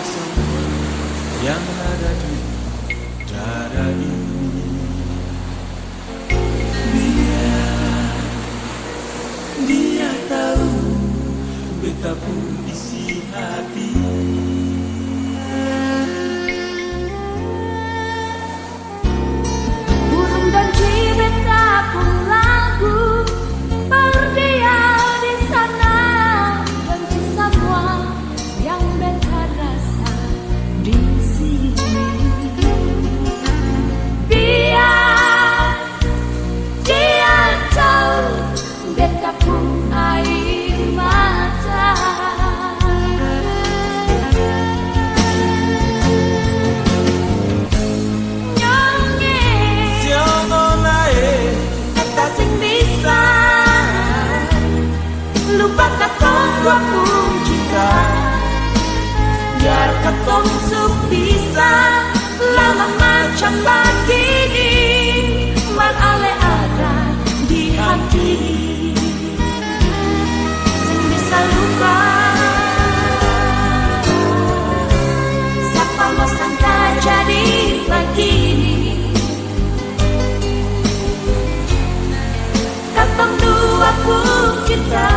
semua yang ada di dada ini. Biar dia tahu betapa isi hati. Burung dan cibeta pun lagu berdiam di sana, benci semua yang beta rasa di sini. Biar dia tahu beta pun air mata. Lupa katong dua pun cinta, biar katong sepisah lama macam begini, malale ada di hati. Sing bisa lupa siapa mau sangka jadi begini. Katong dua pun cinta,